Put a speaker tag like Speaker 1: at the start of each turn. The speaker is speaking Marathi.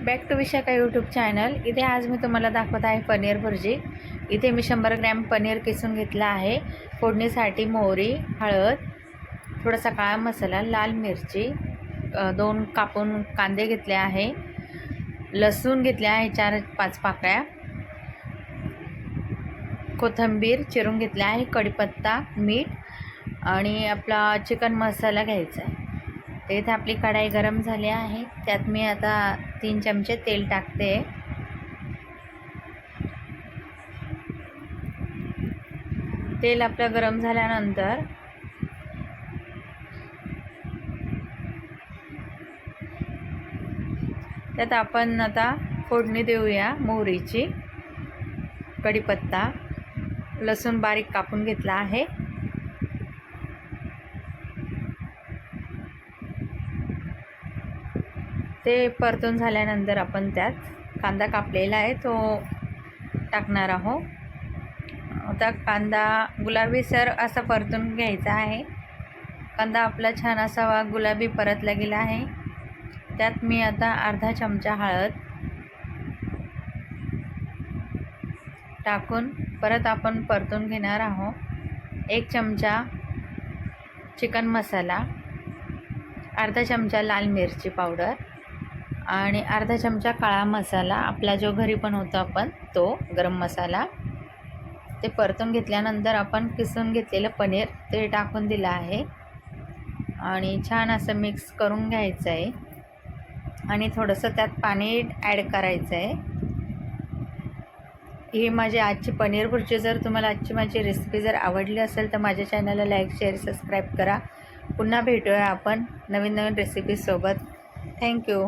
Speaker 1: Back to Vishakha YouTube channel. इथे आज मी तुम्हाला दाखवत आहे पनीर भुर्जी। इथे मी 100 ग्रॅम पनीर किसून घेतला आहे। फोडणीसाठी मोहरी, हळद, थोडासा काळा मसाला, लाल मिरची, 2 कापून कांदे घेतले आहे, लसूण घेतले आहे 4-5 पाकळ्या, कोथिंबीर चिरून घेतली आहे, कढीपत्ता, मीठ आणि आपला चिकन मसाला घ्यायचा आहे। तर इथे आपली कढाई गरम झाली आहे, त्यात मी आता 3 चमचे तेल टाकते। तेल आपलं गरम झाल्यानंतर त्यात आपण आता फोडणी देऊया मोहरीची, कढीपत्ता, लसूण बारीक कापून घेतला आहे, ते परतून झाल्यानंतर आपण त्यात कांदा कापलेला आहे तो टाकणार आहोत। आता कांदा गुलाबीसर असा परतून घ्यायचा आहे। कांदा आपला छान असा गुलाबी परतला गेला आहे। त्यात मी आता अर्धा चमचा हळद टाकून परत आपण परतून घेणार आहोत। 1 चमचा चिकन मसाला, अर्धा चमचा लाल मिरची पावडर आणि अर्धा चमचा काळा मसाला, आपला जो घरी पण होता आपण तो गरम मसाला, ते परतून घेतल्यानंतर आपण किसून घेतलेलं पनीर ते टाकून दिलं आहे आणि छान असं मिक्स करून घ्यायचं आहे आणि थोडंसं त्यात पाणी ॲड करायचं आहे। ही माझी आजची पनीर भुर्जी। जर तुम्हाला आजची माझी रेसिपी जर आवडली असेल तर माझ्या चॅनलला लाईक, शेअर, सबस्क्राईब करा। पुन्हा भेटूया आपण नवीन रेसिपीसोबत। थँक्यू।